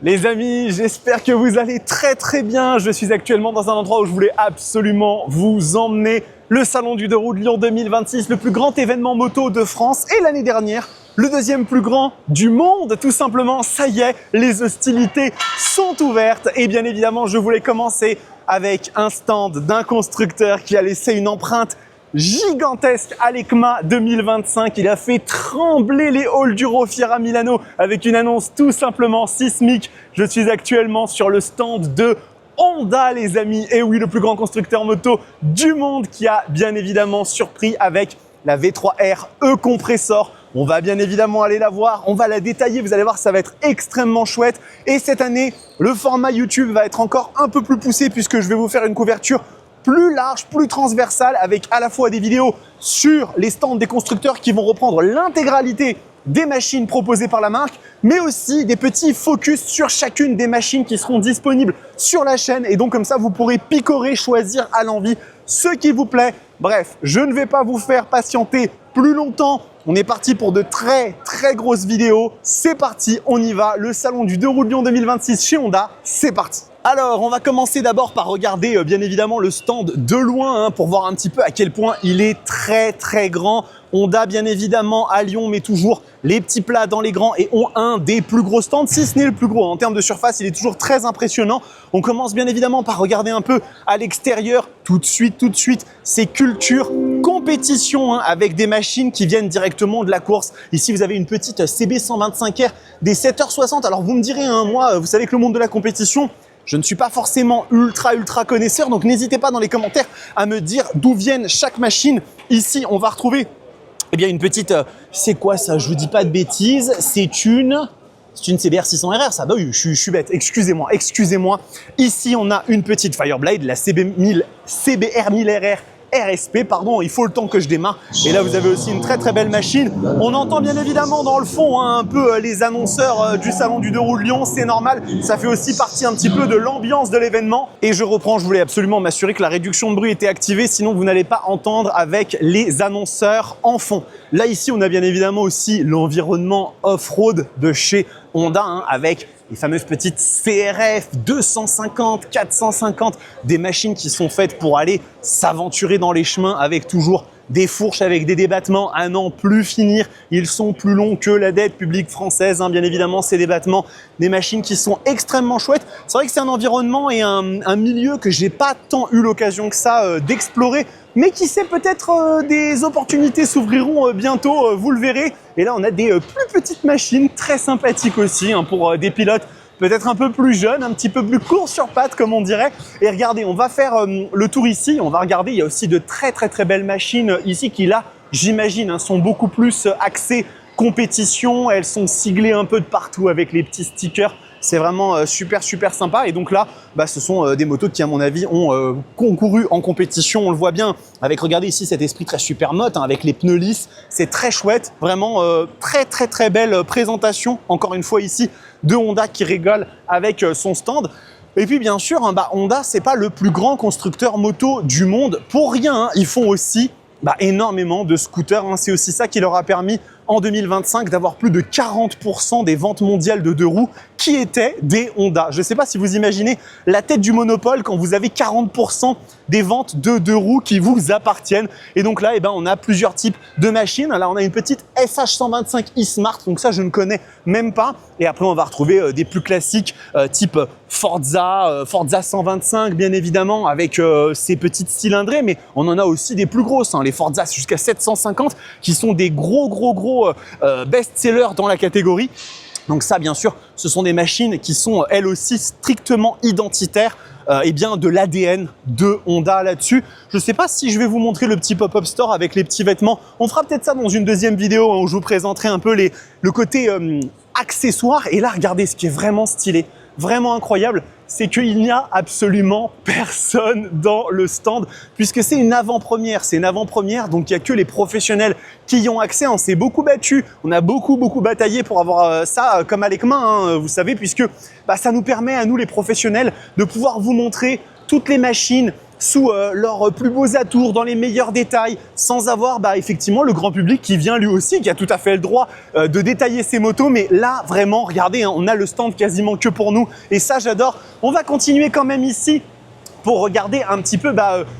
Les amis, j'espère que vous allez très bien. Je suis actuellement dans un endroit où je voulais absolument vous emmener. Le Salon du 2 roues de Lyon 2026, le plus grand événement moto de France et l'année dernière, le deuxième plus grand du monde, tout simplement. Ça y est, les hostilités sont ouvertes et bien évidemment, je voulais commencer avec un stand d'un constructeur qui a laissé une empreinte gigantesque à l'EICMA 2025. Il a fait trembler les halls du Fiera Milano avec une annonce tout simplement sismique. Je suis actuellement sur le stand de Honda, les amis. Et oui, le plus grand constructeur moto du monde qui a bien évidemment surpris avec la V3R E-Compressor. On va bien évidemment aller la voir, on va la détailler, vous allez voir, ça va être extrêmement chouette. Et cette année, le format YouTube va être encore un peu plus poussé puisque je vais vous faire une couverture plus large, plus transversale, avec à la fois des vidéos sur les stands des constructeurs qui vont reprendre l'intégralité des machines proposées par la marque, mais aussi des petits focus sur chacune des machines qui seront disponibles sur la chaîne. Et donc comme ça, vous pourrez picorer, choisir à l'envie ce qui vous plaît. Bref, je ne vais pas vous faire patienter plus longtemps. On est parti pour de très grosses vidéos. C'est parti, on y va. Le salon du 2 roues de Lyon 2026 chez Honda, c'est parti. Alors, on va commencer d'abord par regarder bien évidemment le stand de loin pour voir un petit peu à quel point il est très grand. Honda bien évidemment à Lyon met toujours les petits plats dans les grands et ont un des plus gros stands, si ce n'est le plus gros. En termes de surface, il est toujours très impressionnant. On commence bien évidemment par regarder un peu à l'extérieur. Tout de suite, c'est culture compétition avec des machines qui viennent directement de la course. Ici, vous avez une petite CB125R des 7h60. Alors vous me direz, moi, vous savez que le monde de la compétition, je ne suis pas forcément ultra connaisseur, donc n'hésitez pas dans les commentaires à me dire d'où viennent chaque machine. Ici, on va retrouver une petite... c'est quoi ça? Je vous dis pas de bêtises. C'est une CBR 600RR, ça? Bah oui, je suis bête. Excusez-moi. Ici, on a une petite Fireblade, la CBR 1000RR. RSP, pardon, il faut le temps que je démarre. Et là, vous avez aussi une très belle machine. On entend bien évidemment dans le fond un peu les annonceurs du salon du 2 roues de Lyon, c'est normal. Ça fait aussi partie un petit peu de l'ambiance de l'événement. Et je reprends, je voulais absolument m'assurer que la réduction de bruit était activée, sinon vous n'allez pas entendre avec les annonceurs en fond. Là, ici, on a bien évidemment aussi l'environnement off-road de chez Honda avec les fameuses petites CRF 250, 450, des machines qui sont faites pour aller s'aventurer dans les chemins avec toujours des fourches avec des débattements à n'en plus finir. Ils sont plus longs que la dette publique française, bien évidemment, ces débattements, des machines qui sont extrêmement chouettes. C'est vrai que c'est un environnement et un milieu que j'ai pas tant eu l'occasion que ça d'explorer, mais qui sait, peut-être des opportunités s'ouvriront bientôt, vous le verrez. Et là, on a des plus petites machines, très sympathiques aussi, pour des pilotes peut-être un peu plus jeunes, un petit peu plus courts sur pattes, comme on dirait. Et regardez, on va faire le tour ici, on va regarder, il y a aussi de très belles machines ici qui, là, j'imagine, sont beaucoup plus axées compétition. Elles sont siglées un peu de partout avec les petits stickers. C'est vraiment super sympa. Et donc là, ce sont des motos qui, à mon avis, ont concouru en compétition. On le voit bien avec, regardez ici, cet esprit très supermote avec les pneus lisses. C'est très chouette. Vraiment très belle présentation, encore une fois ici, de Honda qui rigole avec son stand. Et puis bien sûr, Honda, c'est pas le plus grand constructeur moto du monde pour rien. Ils font aussi énormément de scooters. C'est aussi ça qui leur a permis en 2025 d'avoir plus de 40% des ventes mondiales de 2 roues qui étaient des Honda. Je ne sais pas si vous imaginez la tête du monopole quand vous avez 40% des ventes de 2 roues qui vous appartiennent. Et donc là, on a plusieurs types de machines. Là, on a une petite FH125 e-Smart, donc ça, je ne connais même pas. Et après, on va retrouver des plus classiques type Forza 125, bien évidemment, avec ces petites cylindrées, mais on en a aussi des plus grosses, les Forza jusqu'à 750, qui sont des gros best-sellers dans la catégorie. Donc ça, bien sûr, ce sont des machines qui sont elles aussi strictement identitaires de l'ADN de Honda là-dessus. Je ne sais pas si je vais vous montrer le petit pop-up store avec les petits vêtements. On fera peut-être ça dans une deuxième vidéo où je vous présenterai un peu le côté accessoires. Et là, regardez ce qui est vraiment stylé, vraiment incroyable, c'est qu'il n'y a absolument personne dans le stand puisque c'est une avant-première. C'est une avant-première, donc il n'y a que les professionnels qui y ont accès. On s'est beaucoup battu, on a beaucoup bataillé pour avoir ça comme à l'EICMA, vous savez, puisque ça nous permet à nous les professionnels de pouvoir vous montrer toutes les machines sous leurs plus beaux atours, dans les meilleurs détails, sans avoir effectivement le grand public qui vient lui aussi, qui a tout à fait le droit de détailler ses motos. Mais là, vraiment, regardez, hein, on a le stand quasiment que pour nous et ça, j'adore. On va continuer quand même ici pour regarder un petit peu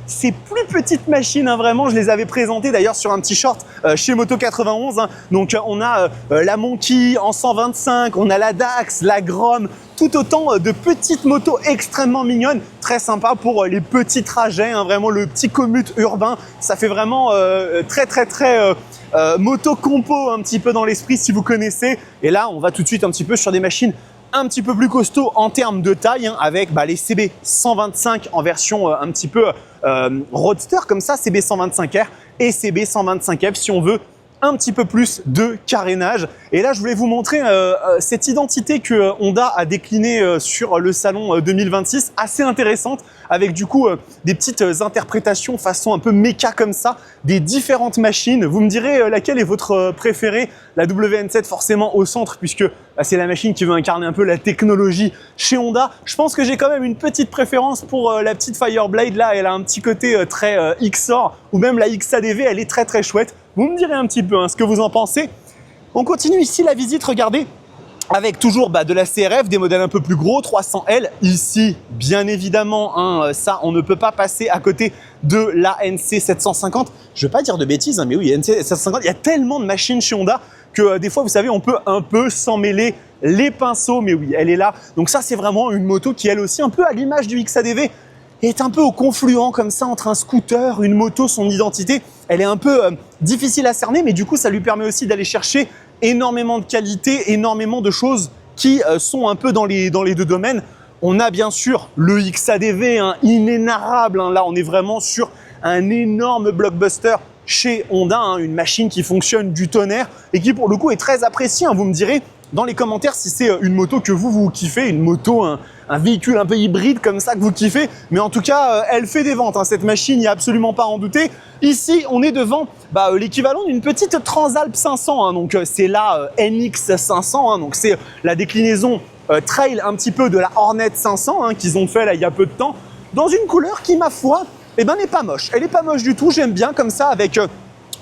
ces plus petites machines, hein, vraiment, je les avais présentées d'ailleurs sur un petit short chez Moto 91. Hein. Donc on a la Monkey en 125, on a la Dax, la Grom, tout autant de petites motos extrêmement mignonnes, très sympa pour les petits trajets, hein, vraiment le petit commute urbain. Ça fait vraiment très moto compo un petit peu dans l'esprit si vous connaissez. Et là, on va tout de suite un petit peu sur des machines un petit peu plus costaud en termes de taille, hein, avec les CB 125 en version un petit peu roadster comme ça, CB 125R et CB 125F si on veut un petit peu plus de carénage. Et là, je voulais vous montrer cette identité que Honda a déclinée sur le salon 2026, assez intéressante, avec du coup des petites interprétations façon un peu méca comme ça, des différentes machines. Vous me direz laquelle est votre préférée? La WN7 forcément au centre, puisque c'est la machine qui veut incarner un peu la technologie chez Honda. Je pense que j'ai quand même une petite préférence pour la petite Fireblade. Là, elle a un petit côté très XOR, ou même la XADV, elle est très chouette. Vous me direz un petit peu ce que vous en pensez. On continue ici la visite, regardez, avec toujours de la CRF, des modèles un peu plus gros, 300L. Ici, bien évidemment, hein, ça, on ne peut pas passer à côté de la NC 750. Je ne vais pas dire de bêtises, hein, mais oui, NC 750, il y a tellement de machines chez Honda que des fois, vous savez, on peut un peu s'en mêler les pinceaux. Mais oui, elle est là. Donc ça, c'est vraiment une moto qui, elle aussi, un peu à l'image du XADV, est un peu au confluent comme ça entre un scooter, une moto, son identité. Elle est un peu difficile à cerner, mais du coup, ça lui permet aussi d'aller chercher énormément de qualité, énormément de choses qui sont un peu dans les deux domaines. On a bien sûr le XADV, hein, inénarrable. Hein. Là, on est vraiment sur un énorme blockbuster chez Honda, hein, une machine qui fonctionne du tonnerre et qui, pour le coup, est très appréciée. Hein. Vous me direz dans les commentaires si c'est une moto que vous kiffez, une moto, un véhicule un peu hybride comme ça que vous kiffez. Mais en tout cas, elle fait des ventes, hein, cette machine, il n'y a absolument pas à en douter. Ici, on est devant l'équivalent d'une petite Transalp 500. Hein, donc, c'est la NX 500. Hein, donc, c'est la déclinaison trail un petit peu de la Hornet 500 hein, qu'ils ont fait là il y a peu de temps. Dans une couleur qui, ma foi, n'est pas moche. Elle n'est pas moche du tout. J'aime bien comme ça avec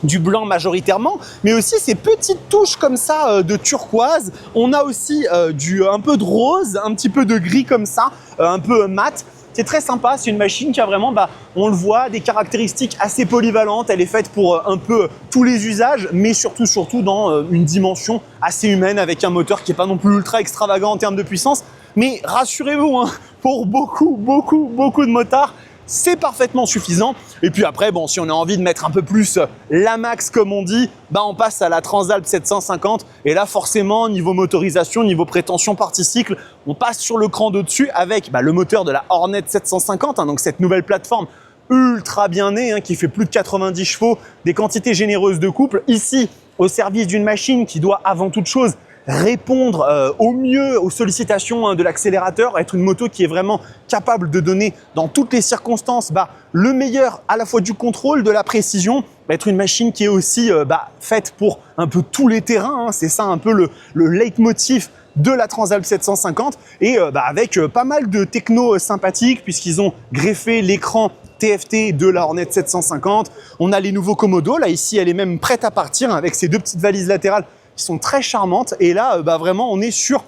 du blanc majoritairement, mais aussi ces petites touches comme ça de turquoise. On a aussi un peu de rose, un petit peu de gris comme ça, un peu mat. C'est très sympa, c'est une machine qui a vraiment, on le voit, des caractéristiques assez polyvalentes. Elle est faite pour un peu tous les usages, mais surtout dans une dimension assez humaine avec un moteur qui n'est pas non plus ultra extravagant en termes de puissance. Mais rassurez-vous, hein, pour beaucoup de motards, c'est parfaitement suffisant. Et puis après, si on a envie de mettre un peu plus la max comme on dit, on passe à la Transalp 750. Et là, forcément, niveau motorisation, niveau prétention partie cycle, on passe sur le cran d'au-dessus avec le moteur de la Hornet 750, hein, donc cette nouvelle plateforme ultra bien née, hein, qui fait plus de 90 chevaux, des quantités généreuses de couple. Ici, au service d'une machine qui doit avant toute chose répondre au mieux aux sollicitations de l'accélérateur, être une moto qui est vraiment capable de donner dans toutes les circonstances le meilleur à la fois du contrôle, de la précision, être une machine qui est aussi faite pour un peu tous les terrains, hein. C'est ça un peu le leitmotiv de la Transalp 750 et avec pas mal de techno sympathiques puisqu'ils ont greffé l'écran TFT de la Hornet 750. On a les nouveaux Komodo, là ici elle est même prête à partir avec ses deux petites valises latérales qui sont très charmantes. Et là, vraiment, on est sur,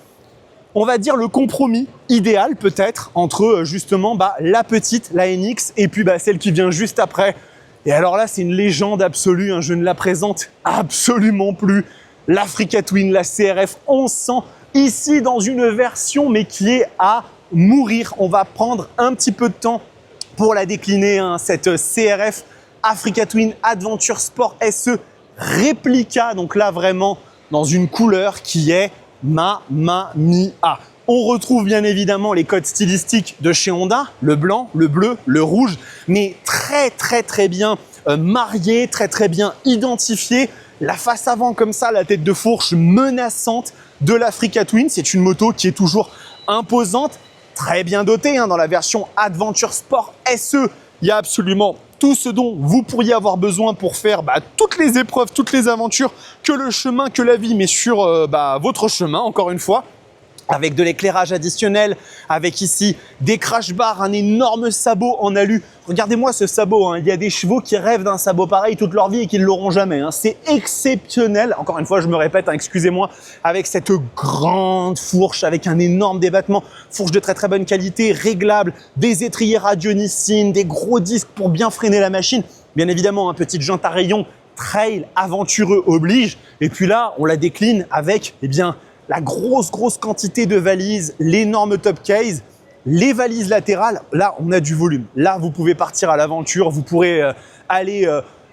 on va dire, le compromis idéal peut-être entre justement la petite, la NX, et puis celle qui vient juste après. Et alors là, c'est une légende absolue, hein, je ne la présente absolument plus. L'Africa Twin, la CRF 1100, ici dans une version, mais qui est à mourir. On va prendre un petit peu de temps pour la décliner, hein, cette CRF Africa Twin Adventure Sport SE Réplica. Donc là, vraiment, dans une couleur qui est Mamma Mia. On retrouve bien évidemment les codes stylistiques de chez Honda, le blanc, le bleu, le rouge, mais très bien marié, très bien identifié. La face avant comme ça, la tête de fourche menaçante de l'Africa Twin. C'est une moto qui est toujours imposante, très bien dotée, hein, dans la version Adventure Sport SE. Il y a absolument tout ce dont vous pourriez avoir besoin pour faire toutes les épreuves, toutes les aventures que le chemin, que la vie met sur votre chemin, encore une fois. avec de l'éclairage additionnel, avec ici des crash bars, un énorme sabot en alu. Regardez-moi ce sabot, hein. Il y a des chevaux qui rêvent d'un sabot pareil toute leur vie et qui ne l'auront jamais, hein. C'est exceptionnel. Encore une fois, je me répète, hein, excusez-moi, avec cette grande fourche, avec un énorme débattement, fourche de très très bonne qualité, réglable, des étriers radionicine, des gros disques pour bien freiner la machine. Bien évidemment, un petit jante à rayons, trail aventureux oblige. Et puis là, on la décline avec, eh bien, la grosse quantité de valises, l'énorme top case, les valises latérales. Là, on a du volume. Là, vous pouvez partir à l'aventure. Vous pourrez aller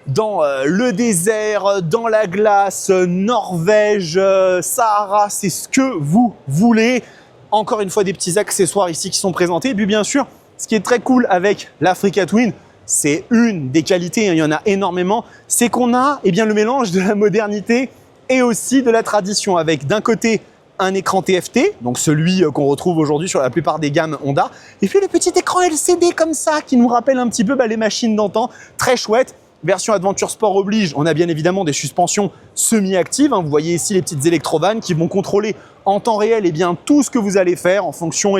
dans le désert, dans la glace, Norvège, Sahara. C'est ce que vous voulez. Encore une fois, des petits accessoires ici qui sont présentés. Et puis, bien sûr, ce qui est très cool avec l'Africa Twin, c'est une des qualités, hein, il y en a énormément, c'est qu'on a le mélange de la modernité et aussi de la tradition, avec d'un côté un écran TFT, donc celui qu'on retrouve aujourd'hui sur la plupart des gammes Honda, et puis le petit écran LCD comme ça qui nous rappelle un petit peu les machines d'antan, très chouette. Version Adventure Sport oblige, on a bien évidemment des suspensions semi-actives, hein. Vous voyez ici les petites électrovannes qui vont contrôler en temps réel tout ce que vous allez faire en fonction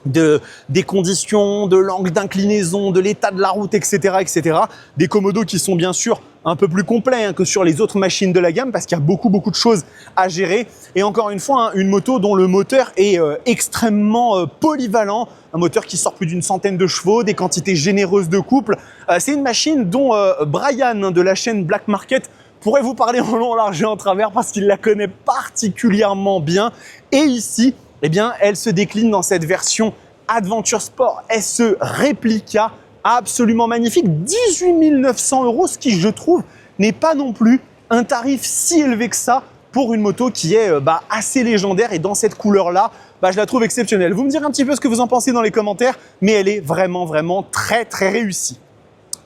des conditions, de l'angle d'inclinaison, de l'état de la route, etc., etc. Des commodos qui sont bien sûr un peu plus complets, hein, que sur les autres machines de la gamme parce qu'il y a beaucoup de choses à gérer. Et encore une fois, hein, une moto dont le moteur est extrêmement polyvalent, un moteur qui sort plus d'une centaine de chevaux, des quantités généreuses de couple. C'est une machine dont Brian, hein, de la chaîne Black Market, pourrait vous parler en long, en large et en travers parce qu'il la connaît particulièrement bien. Et ici, eh bien, elle se décline dans cette version Adventure Sport SE Replica, absolument magnifique, 18 900 €, ce qui, je trouve, n'est pas non plus un tarif si élevé que ça pour une moto qui est assez légendaire, et dans cette couleur-là, je la trouve exceptionnelle. Vous me direz un petit peu ce que vous en pensez dans les commentaires, mais elle est vraiment très réussie.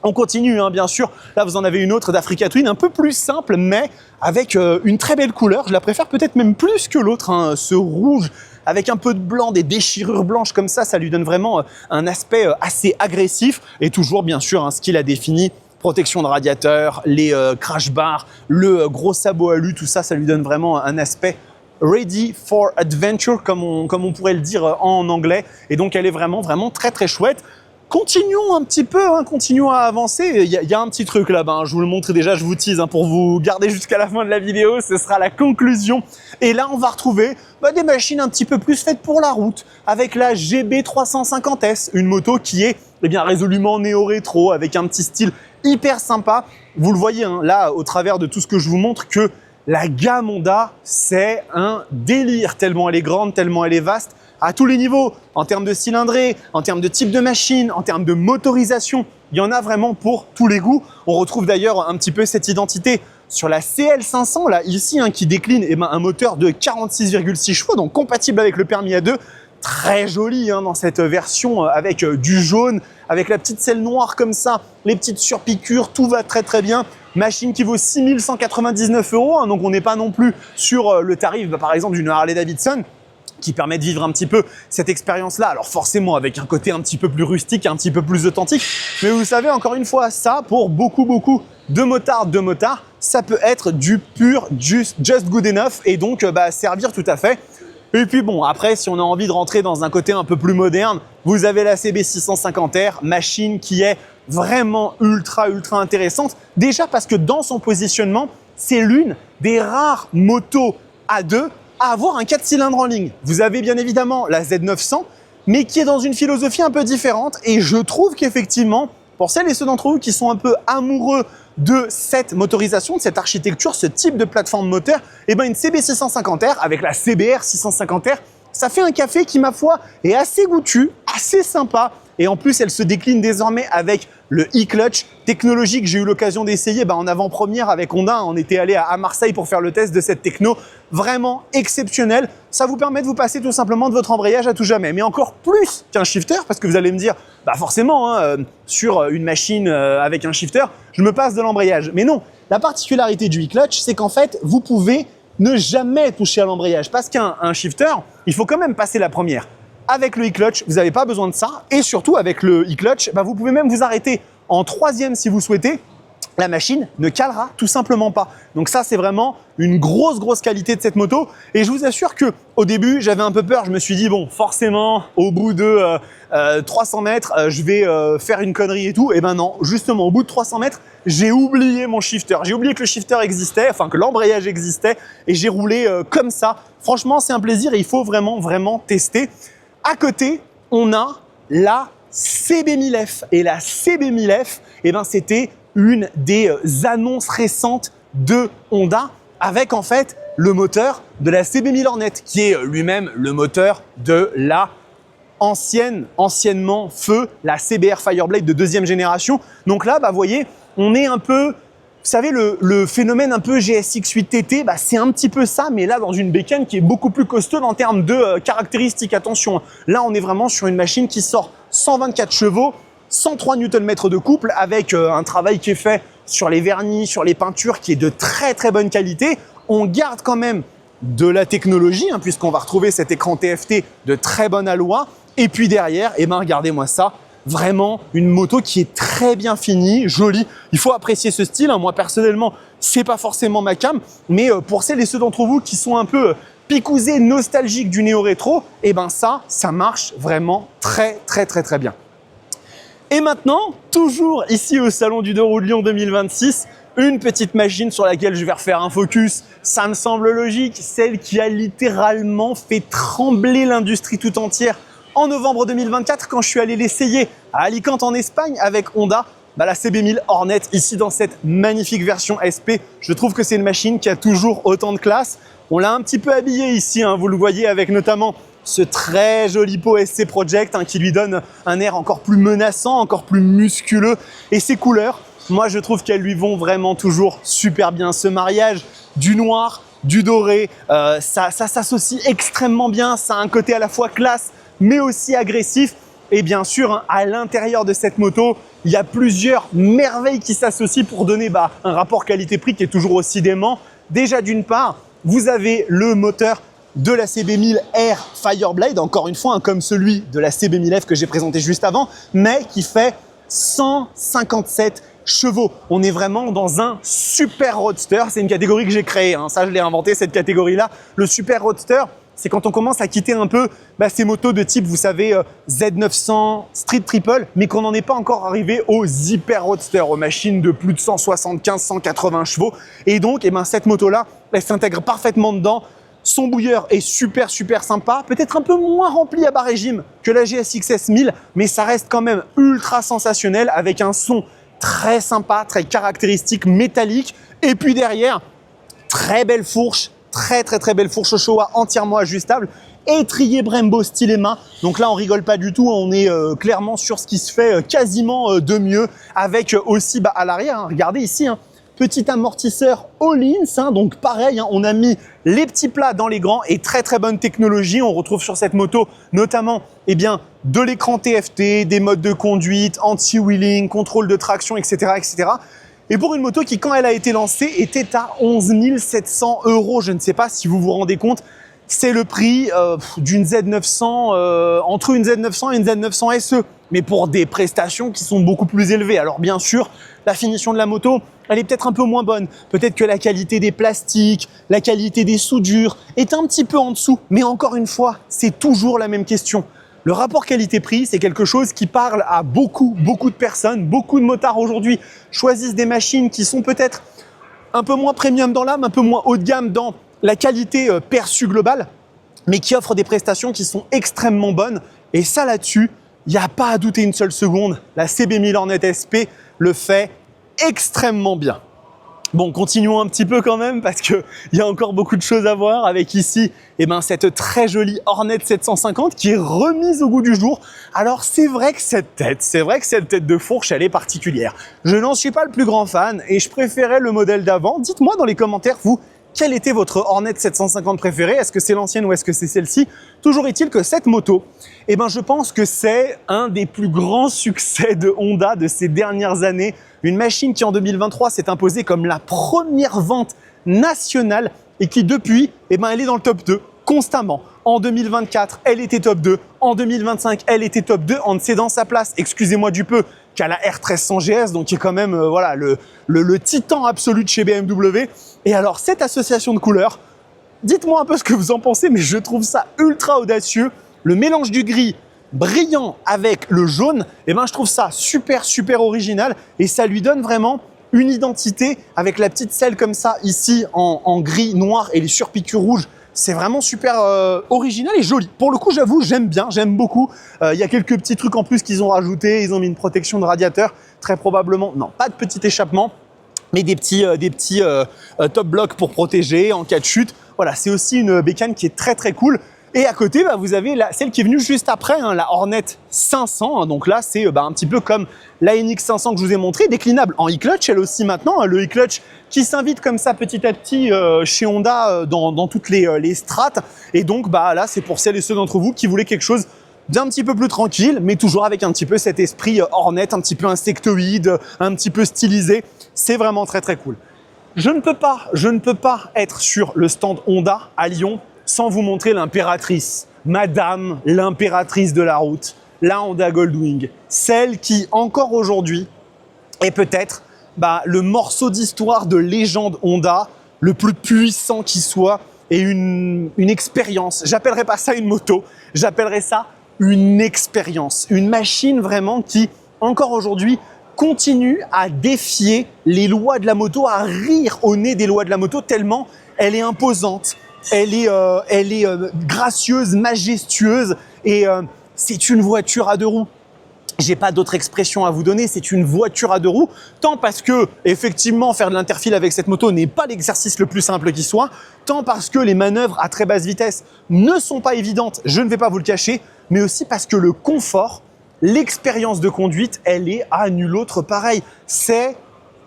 On continue, hein, bien sûr. Là, vous en avez une autre d'Africa Twin, un peu plus simple, mais avec une très belle couleur. Je la préfère peut-être même plus que l'autre, hein, ce rouge avec un peu de blanc, des déchirures blanches comme ça lui donne vraiment un aspect assez agressif. Et toujours, bien sûr, hein, ce qu'il a défini, protection de radiateur, les crash bars, le gros sabot alu, tout ça, ça lui donne vraiment un aspect ready for adventure, comme on pourrait le dire en anglais. Et donc, elle est vraiment très chouette. Continuons un petit peu, hein, continuons à avancer. Il y a un petit truc là-bas, hein, je vous le montre déjà, je vous tease, hein, pour vous garder jusqu'à la fin de la vidéo, ce sera la conclusion. Et là, on va retrouver des machines un petit peu plus faites pour la route, avec la GB350S, une moto qui est résolument néo-rétro, avec un petit style hyper sympa. Vous le voyez, hein, là, au travers de tout ce que je vous montre, que la gamme Honda, c'est un délire, tellement elle est grande, tellement elle est vaste, à tous les niveaux, en termes de cylindrée, en termes de type de machine, en termes de motorisation. Il y en a vraiment pour tous les goûts. On retrouve d'ailleurs un petit peu cette identité sur la CL500, là, ici, hein, qui décline un moteur de 46,6 chevaux, donc compatible avec le permis A2. Très joli, hein, dans cette version avec du jaune, avec la petite selle noire comme ça, les petites surpiqûres, tout va très bien. Machine qui vaut 6 199 €, hein, donc on n'est pas non plus sur le tarif, par exemple, d'une Harley Davidson, qui permet de vivre un petit peu cette expérience-là. Alors forcément, avec un côté un petit peu plus rustique, un petit peu plus authentique. Mais vous savez, encore une fois, ça, pour beaucoup de motards, ça peut être du pur just good enough, et donc servir tout à fait. Et puis bon, après, si on a envie de rentrer dans un côté un peu plus moderne, vous avez la CB650R, machine qui est vraiment ultra intéressante. Déjà parce que dans son positionnement, c'est l'une des rares motos A2 à avoir un 4 cylindres en ligne. Vous avez bien évidemment la Z900, mais qui est dans une philosophie un peu différente. Et je trouve qu'effectivement, pour celles et ceux d'entre vous qui sont un peu amoureux de cette motorisation, de cette architecture, ce type de plateforme moteur, une CB650R avec la CBR 650R, ça fait un café qui, ma foi, est assez goûtu, assez sympa. Et en plus, elle se décline désormais avec le e-clutch, technologie que j'ai eu l'occasion d'essayer en avant-première avec Honda. On était allé à Marseille pour faire le test de cette techno, vraiment exceptionnelle. Ça vous permet de vous passer tout simplement de votre embrayage à tout jamais, mais encore plus qu'un shifter, parce que vous allez me dire, forcément, hein, sur une machine avec un shifter, je me passe de l'embrayage. Mais non, la particularité du e-clutch, c'est qu'en fait, vous pouvez ne jamais toucher à l'embrayage, parce qu'un shifter, il faut quand même passer la première. Avec le e-clutch, vous n'avez pas besoin de ça. Et surtout, avec le e-clutch, vous pouvez même vous arrêter en troisième si vous souhaitez. la machine ne calera tout simplement pas. Donc ça, c'est vraiment une grosse qualité de cette moto. Et je vous assure que au début, j'avais un peu peur. Je me suis dit, bon, forcément, au bout de 300 mètres, je vais faire une connerie et tout. Et ben non, justement, au bout de 300 mètres, j'ai oublié mon shifter. J'ai oublié que le shifter existait, enfin que l'embrayage existait. Et j'ai roulé comme ça. Franchement, c'est un plaisir et il faut vraiment tester. À côté, on a la CB1000F. Et la CB1000F, eh ben, c'était une des annonces récentes de Honda avec en fait le moteur de la CB1000 Hornet qui est lui-même le moteur de la anciennement feu, la CBR Fireblade de deuxième génération. Donc là, vous voyez, on est un peu, vous savez, le phénomène un peu GSX-8 TT, c'est un petit peu ça, mais là dans une bécane qui est beaucoup plus costaud en termes de caractéristiques. Attention, là on est vraiment sur une machine qui sort 124 chevaux, 103 Nm de couple avec un travail qui est fait sur les vernis, sur les peintures qui est de très bonne qualité. On garde quand même de la technologie puisqu'on va retrouver cet écran TFT de très bonne aloi. Et puis derrière, regardez-moi ça, vraiment une moto qui est très bien finie, jolie. Il faut apprécier ce style. Moi personnellement, c'est pas forcément ma cam, mais pour celles et ceux d'entre vous qui sont un peu picousés, nostalgiques du néo-rétro, ça marche vraiment très bien. Et maintenant, toujours ici au Salon du Deux Roues de Lyon 2026, une petite machine sur laquelle je vais refaire un focus. Ça me semble logique, celle qui a littéralement fait trembler l'industrie tout entière en novembre 2024 quand je suis allé l'essayer à Alicante en Espagne avec Honda. La CB1000 Hornet ici dans cette magnifique version SP. Je trouve que c'est une machine qui a toujours autant de classe. On l'a un petit peu habillée ici, vous le voyez avec notamment ce très joli pot SC Project qui lui donne un air encore plus menaçant, encore plus musculeux. Et ses couleurs, moi je trouve qu'elles lui vont vraiment toujours super bien. Ce mariage du noir, du doré, ça s'associe extrêmement bien. Ça a un côté à la fois classe mais aussi agressif. Et bien sûr, à l'intérieur de cette moto, il y a plusieurs merveilles qui s'associent pour donner un rapport qualité-prix qui est toujours aussi dément. Déjà d'une part, vous avez le moteur de la CB1000R Fireblade, encore une fois, comme celui de la CB1000F que j'ai présenté juste avant, mais qui fait 157 chevaux. On est vraiment dans un super roadster. C'est une catégorie que j'ai créée, ça je l'ai inventé cette catégorie-là. Le super roadster, c'est quand on commence à quitter un peu ces motos de type, vous savez, Z900, Street Triple, mais qu'on n'en est pas encore arrivé aux hyper roadsters, aux machines de plus de 175, 180 chevaux. Et donc, cette moto-là, elle s'intègre parfaitement dedans. Son bouilleur est super sympa, peut-être un peu moins rempli à bas régime que la GSX-S 1000, mais ça reste quand même ultra sensationnel avec un son très sympa, très caractéristique, métallique. Et puis derrière, très belle fourche, très belle fourche Showa entièrement ajustable, étrier Brembo Stylema. Donc là, on rigole pas du tout, on est clairement sur ce qui se fait quasiment de mieux, avec aussi à l'arrière, regardez ici, petit amortisseur Öhlins, donc pareil, on a mis les petits plats dans les grands et très bonne technologie. On retrouve sur cette moto notamment de l'écran TFT, des modes de conduite, anti-wheeling, contrôle de traction, etc. Et pour une moto qui, quand elle a été lancée, était à 11 700 €. Je ne sais pas si vous vous rendez compte, c'est le prix d'une Z900, entre une Z900 et une Z900 SE, mais pour des prestations qui sont beaucoup plus élevées. Alors bien sûr, la finition de la moto, elle est peut-être un peu moins bonne. Peut-être que la qualité des plastiques, la qualité des soudures est un petit peu en dessous. Mais encore une fois, c'est toujours la même question. Le rapport qualité-prix, c'est quelque chose qui parle à beaucoup de personnes. Beaucoup de motards aujourd'hui choisissent des machines qui sont peut-être un peu moins premium dans l'âme, un peu moins haut de gamme dans la qualité perçue globale, mais qui offrent des prestations qui sont extrêmement bonnes. Et ça, là-dessus, il n'y a pas à douter une seule seconde. La CB1000 Hornet SP le fait extrêmement bien. Bon, continuons un petit peu quand même parce qu'il y a encore beaucoup de choses à voir avec ici cette très jolie Hornet 750 qui est remise au goût du jour. Alors c'est vrai que cette tête de fourche, elle est particulière. Je n'en suis pas le plus grand fan et je préférais le modèle d'avant. Dites-moi dans les commentaires, vous, quelle était votre Hornet 750 préférée? Est-ce que c'est l'ancienne ou est-ce que c'est celle-ci? Toujours est-il que cette moto, je pense que c'est un des plus grands succès de Honda de ces dernières années. Une machine qui en 2023 s'est imposée comme la première vente nationale et qui depuis, elle est dans le top 2 constamment. En 2024, elle était top 2. En 2025, elle était top 2 en cédant sa place, excusez-moi du peu, qui a la R1300 GS, donc qui est quand même voilà, le titan absolu de chez BMW. Et alors, cette association de couleurs, dites-moi un peu ce que vous en pensez, mais je trouve ça ultra audacieux. Le mélange du gris brillant avec le jaune, eh ben, je trouve ça super, super original et ça lui donne vraiment une identité avec la petite selle comme ça ici en gris, noir et les surpiqûres rouges. C'est vraiment super original et joli. Pour le coup, j'avoue, j'aime bien, j'aime beaucoup. Il y a quelques petits trucs en plus qu'ils ont rajoutés. Ils ont mis une protection de radiateur, très probablement. Non, pas de petit échappement, mais des petits top blocks pour protéger en cas de chute. Voilà, c'est aussi une bécane qui est très très cool. Et à côté, bah, vous avez celle qui est venue juste après, hein, la Hornet 500. Donc là, c'est un petit peu comme la NX 500 que je vous ai montré, déclinable en e-clutch, elle aussi maintenant. Hein, le e-clutch qui s'invite comme ça petit à petit chez Honda dans toutes les strates. Et donc bah, là, c'est pour celles et ceux d'entre vous qui voulaient quelque chose d'un petit peu plus tranquille, mais toujours avec un petit peu cet esprit Hornet, un petit peu insectoïde, un petit peu stylisé. C'est vraiment très très cool. Je ne peux pas être sur le stand Honda à Lyon sans vous montrer l'impératrice, Madame l'impératrice de la route, la Honda Goldwing, celle qui encore aujourd'hui est peut-être le morceau d'histoire de légende Honda le plus puissant qui soit et une expérience. J'appellerais pas ça une moto, j'appellerais ça une expérience, une machine vraiment qui encore aujourd'hui continue à défier les lois de la moto, à rire au nez des lois de la moto tellement elle est imposante. Elle est gracieuse, majestueuse et c'est une voiture à deux roues. J'ai pas d'autre expression à vous donner, c'est une voiture à deux roues, tant parce que effectivement faire de l'interfile avec cette moto n'est pas l'exercice le plus simple qui soit, tant parce que les manœuvres à très basse vitesse ne sont pas évidentes, je ne vais pas vous le cacher, mais aussi parce que le confort, l'expérience de conduite, elle est à nul autre pareil. C'est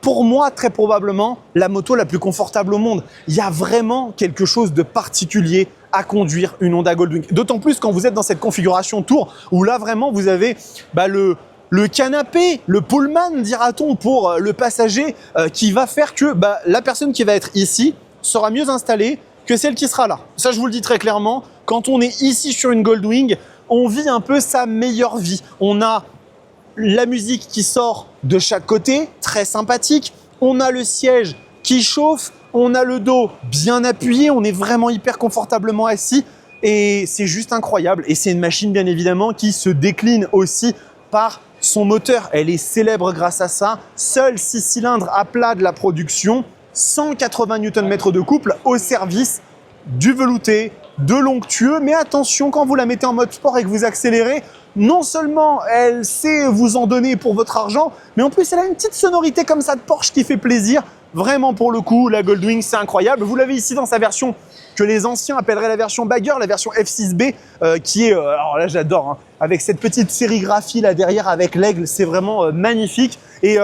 pour moi, très probablement, la moto la plus confortable au monde. Il y a vraiment quelque chose de particulier à conduire une Honda Goldwing. D'autant plus quand vous êtes dans cette configuration tour où là, vraiment, vous avez le canapé, le pullman, dira-t-on, pour le passager qui va faire que la personne qui va être ici sera mieux installée que celle qui sera là. Ça, je vous le dis très clairement. Quand on est ici sur une Goldwing, on vit un peu sa meilleure vie. On a la musique qui sort de chaque côté, très sympathique. On a le siège qui chauffe, on a le dos bien appuyé, on est vraiment hyper confortablement assis et c'est juste incroyable. Et c'est une machine bien évidemment qui se décline aussi par son moteur. Elle est célèbre grâce à ça. Seuls 6 cylindres à plat de la production, 180 Nm de couple au service du velouté, de l'onctueux. Mais attention, quand vous la mettez en mode sport et que vous accélérez, non seulement elle sait vous en donner pour votre argent, mais en plus elle a une petite sonorité comme ça de Porsche qui fait plaisir. Vraiment pour le coup, la Goldwing c'est incroyable. Vous l'avez ici dans sa version que les anciens appelleraient la version Bagger, la version F6B, qui est, alors là j'adore, hein, avec cette petite sérigraphie là derrière avec l'aigle, c'est vraiment magnifique. Et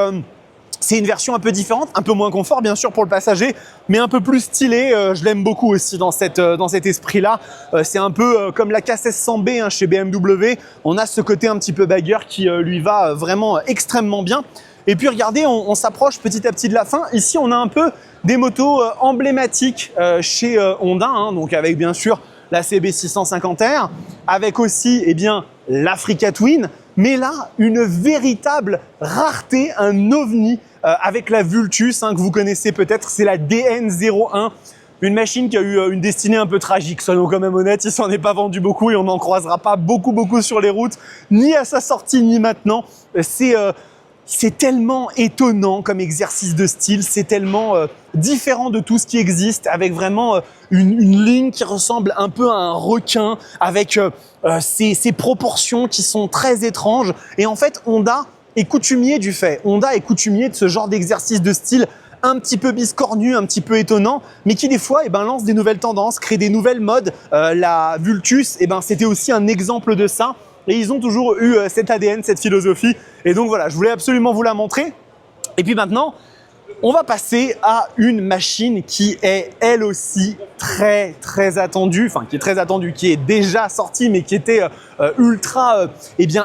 c'est une version un peu différente, un peu moins confort bien sûr pour le passager, mais un peu plus stylé. Je l'aime beaucoup aussi dans cet esprit-là. C'est un peu comme la K1600B chez BMW. On a ce côté un petit peu bagger qui lui va vraiment extrêmement bien. Et puis regardez, on s'approche petit à petit de la fin. Ici, on a un peu des motos emblématiques chez Honda, hein, donc avec bien sûr la CB650R, avec aussi l'Africa Twin, mais là, une véritable rareté, un ovni avec la Vultus, que vous connaissez peut-être, c'est la DN01, une machine qui a eu une destinée un peu tragique, soyons quand même honnêtes, il s'en est pas vendu beaucoup et on n'en croisera pas beaucoup sur les routes, ni à sa sortie, ni maintenant. C'est tellement étonnant comme exercice de style, c'est tellement différent de tout ce qui existe, avec vraiment une ligne qui ressemble un peu à un requin, avec ces proportions qui sont très étranges. Et en fait, Honda est coutumier du fait. Honda est coutumier de ce genre d'exercice de style un petit peu biscornu, un petit peu étonnant, mais qui des fois lance des nouvelles tendances, crée des nouvelles modes. La Vultus, c'était aussi un exemple de ça. Et ils ont toujours eu cet ADN, cette philosophie. Et donc voilà, je voulais absolument vous la montrer. Et puis maintenant, on va passer à une machine qui est elle aussi très attendue, enfin qui est très attendue, qui est déjà sortie, mais qui était ultra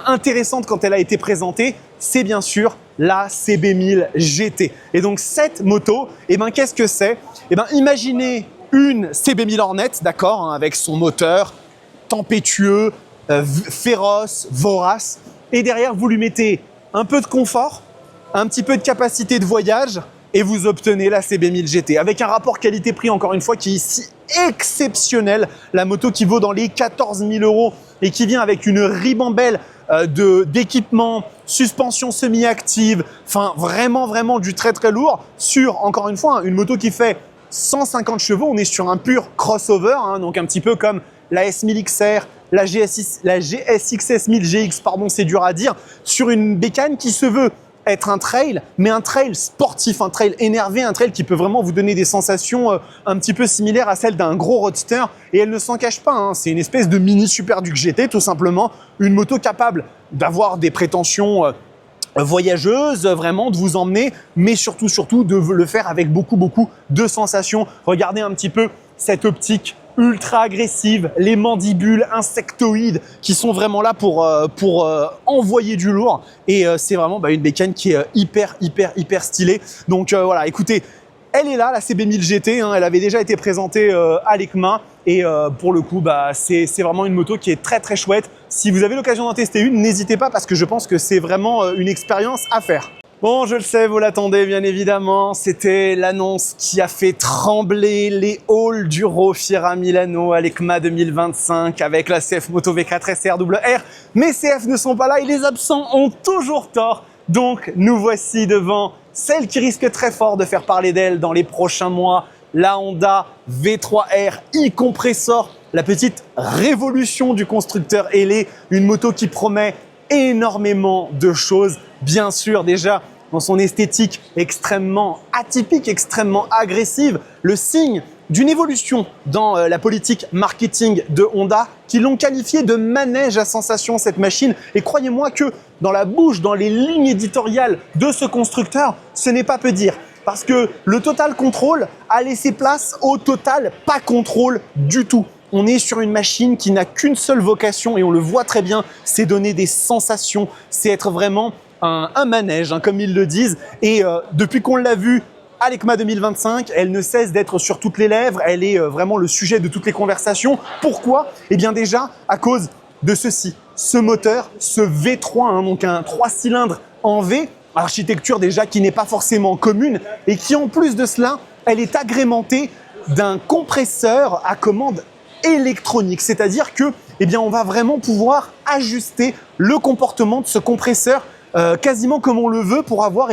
intéressante quand elle a été présentée. C'est bien sûr la CB1000 GT. Et donc cette moto, qu'est-ce que c'est? Imaginez une CB1000 Hornet, d'accord, avec son moteur tempétueux, féroce, vorace, et derrière vous lui mettez un peu de confort, un petit peu de capacité de voyage et vous obtenez la CB1000 GT avec un rapport qualité-prix encore une fois qui est ici exceptionnel. La moto qui vaut dans les 14 000 € et qui vient avec une ribambelle d'équipement, suspension semi-active, enfin vraiment du très lourd sur, encore une fois, une moto qui fait 150 chevaux. On est sur un pur crossover, donc un petit peu comme la S1000 XR, la GSX-S 1000 GX, pardon, c'est dur à dire, sur une bécane qui se veut être un trail, mais un trail sportif, un trail énervé, un trail qui peut vraiment vous donner des sensations un petit peu similaires à celles d'un gros roadster. Et elle ne s'en cache pas, c'est une espèce de mini Super Duke GT, tout simplement. Une moto capable d'avoir des prétentions voyageuse, vraiment de vous emmener, mais surtout de le faire avec beaucoup de sensations. Regardez un petit peu cette optique ultra agressive, les mandibules insectoïdes qui sont vraiment là pour envoyer du lourd. Et c'est vraiment une bécane qui est hyper stylée. Donc voilà, écoutez, elle est là, la CB1000 GT, elle avait déjà été présentée à l'EICMA et pour le coup, c'est vraiment une moto qui est très chouette. Si vous avez l'occasion d'en tester une, n'hésitez pas parce que je pense que c'est vraiment une expérience à faire. Bon, je le sais, vous l'attendez bien évidemment, c'était l'annonce qui a fait trembler les halls du Rofiera Milano à l'EICMA 2025 avec la CF Moto V4 SRWR. Mais CF ne sont pas là et les absents ont toujours tort. Donc, nous voici devant celle qui risque très fort de faire parler d'elle dans les prochains mois, la Honda V3R e-compressor, la petite révolution du constructeur ailé, une moto qui promet énormément de choses. Bien sûr, déjà, dans son esthétique extrêmement atypique, extrêmement agressive, le signe d'une évolution dans la politique marketing de Honda qui l'ont qualifié de manège à sensation cette machine. Et croyez-moi que dans la bouche, dans les lignes éditoriales de ce constructeur, ce n'est pas peu dire. Parce que le Total Control a laissé place au Total pas contrôle du tout. On est sur une machine qui n'a qu'une seule vocation et on le voit très bien, c'est donner des sensations, c'est être vraiment un manège, comme ils le disent. Et depuis qu'on l'a vu à l'EICMA 2025, elle ne cesse d'être sur toutes les lèvres, elle est vraiment le sujet de toutes les conversations. Pourquoi? Eh bien déjà à cause de ceci, ce moteur, ce V3, donc un 3 cylindres en V, architecture déjà qui n'est pas forcément commune et qui en plus de cela, elle est agrémentée d'un compresseur à commande électronique, c'est-à-dire que on va vraiment pouvoir ajuster le comportement de ce compresseur quasiment comme on le veut pour avoir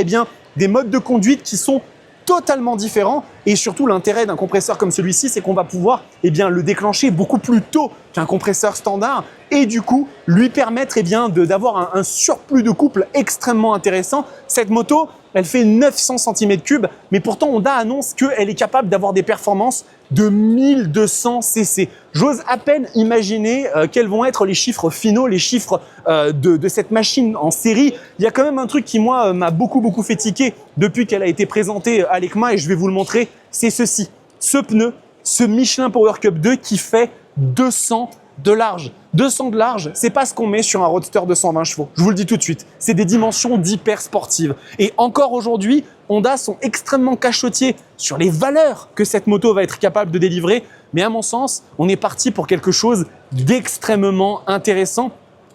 des modes de conduite qui sont totalement différents. Et surtout, l'intérêt d'un compresseur comme celui-ci, c'est qu'on va pouvoir le déclencher beaucoup plus tôt qu'un compresseur standard et du coup, lui permettre d'avoir un surplus de couple extrêmement intéressant. Cette moto, elle fait 900 cm3, mais pourtant Honda annonce qu'elle est capable d'avoir des performances de 1200 cc. J'ose à peine imaginer quels vont être les chiffres finaux, les chiffres de cette machine en série. Il y a quand même un truc qui, moi, m'a beaucoup fait tiquer depuis qu'elle a été présentée à l'EICMA et je vais vous le montrer, c'est ceci. Ce pneu, ce Michelin Power Cup 2 qui fait 200 de large. 200 de large, c'est pas ce qu'on met sur un roadster de 120 chevaux. Je vous le dis tout de suite. C'est des dimensions d'hyper sportives. Et encore aujourd'hui, Honda sont extrêmement cachotiers sur les valeurs que cette moto va être capable de délivrer. Mais à mon sens, on est parti pour quelque chose d'extrêmement intéressant.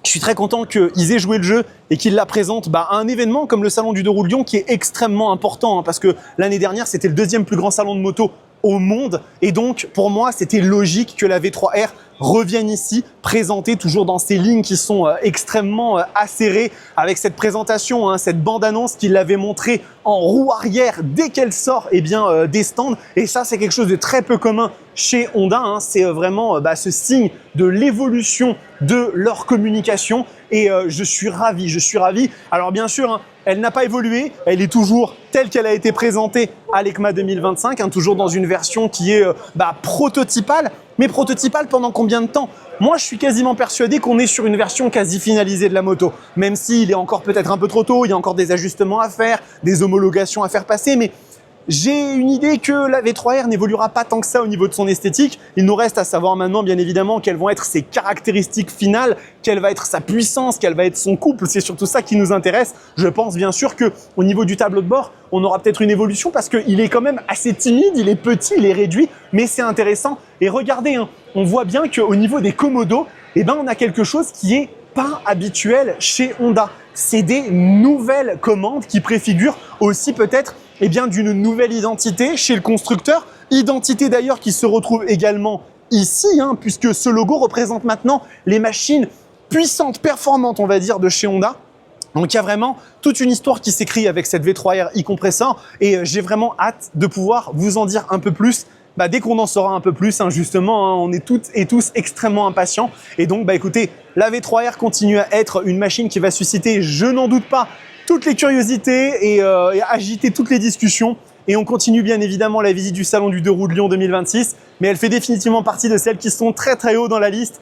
Je suis très content qu'ils aient joué le jeu et qu'ils la présentent à un événement comme le Salon du Deux Roues de Lyon qui est extrêmement important parce que l'année dernière, c'était le deuxième plus grand salon de moto au monde et donc pour moi c'était logique que la V3R revienne ici, présentée toujours dans ces lignes qui sont extrêmement acérées avec cette présentation, cette bande-annonce qu'il avait montrée en roue arrière dès qu'elle sort des stands et ça c'est quelque chose de très peu commun chez Honda, c'est vraiment ce signe de l'évolution de leur communication et je suis ravi. Alors bien sûr, elle n'a pas évolué, elle est toujours telle qu'elle a été présentée à l'EICMA 2025, toujours dans une version qui est prototypale. Mais prototypale pendant combien de temps? Moi, je suis quasiment persuadé qu'on est sur une version quasi finalisée de la moto. Même s'il est encore peut-être un peu trop tôt, il y a encore des ajustements à faire, des homologations à faire passer, mais j'ai une idée que la V3R n'évoluera pas tant que ça au niveau de son esthétique. Il nous reste à savoir maintenant, bien évidemment, quelles vont être ses caractéristiques finales, quelle va être sa puissance, quel va être son couple. C'est surtout ça qui nous intéresse. Je pense bien sûr qu'au niveau du tableau de bord, on aura peut-être une évolution parce qu'il est quand même assez timide, il est petit, il est réduit, mais c'est intéressant. Et regardez, on voit bien qu'au niveau des commodos, on a quelque chose qui est pas habituel chez Honda. c'est des nouvelles commandes qui préfigurent aussi peut-être d'une nouvelle identité chez le constructeur. Identité d'ailleurs qui se retrouve également ici, puisque ce logo représente maintenant les machines puissantes, performantes, on va dire, de chez Honda. Donc il y a vraiment toute une histoire qui s'écrit avec cette V3R e-compressor et j'ai vraiment hâte de pouvoir vous en dire un peu plus dès qu'on en saura un peu plus. Justement, on est toutes et tous extrêmement impatients. Et donc écoutez, la V3R continue à être une machine qui va susciter, je n'en doute pas, toutes les curiosités et agiter toutes les discussions. Et on continue bien évidemment la visite du Salon du 2 roues de Lyon 2026, mais elle fait définitivement partie de celles qui sont très très haut dans la liste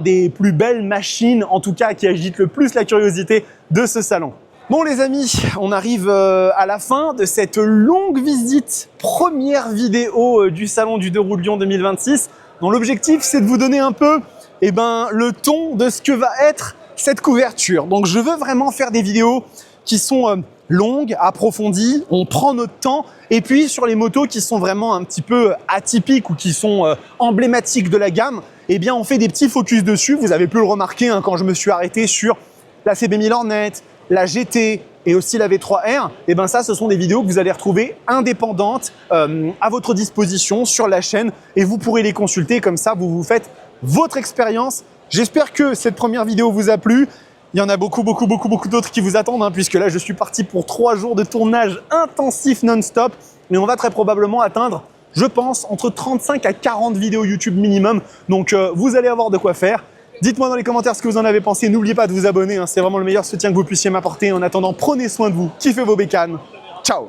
des plus belles machines, en tout cas qui agitent le plus la curiosité de ce salon. Bon les amis, on arrive à la fin de cette longue visite, première vidéo du Salon du 2 roues de Lyon 2026, dont l'objectif c'est de vous donner un peu le ton de ce que va être cette couverture. Donc je veux vraiment faire des vidéos qui sont longues, approfondies, on prend notre temps, et puis sur les motos qui sont vraiment un petit peu atypiques ou qui sont emblématiques de la gamme, on fait des petits focus dessus. Vous avez pu le remarquer quand je me suis arrêté sur la CB1000 Hornet, la GT et aussi la V3R, ça ce sont des vidéos que vous allez retrouver indépendantes à votre disposition sur la chaîne et vous pourrez les consulter, comme ça vous vous faites votre expérience. J'espère que cette première vidéo vous a plu. Il y en a beaucoup d'autres qui vous attendent, puisque là je suis parti pour 3 jours de tournage intensif non-stop, mais on va très probablement atteindre, je pense, entre 35 à 40 vidéos YouTube minimum, donc vous allez avoir de quoi faire. Dites-moi dans les commentaires ce que vous en avez pensé, n'oubliez pas de vous abonner, c'est vraiment le meilleur soutien que vous puissiez m'apporter. En attendant, prenez soin de vous, kiffez vos bécanes, ciao.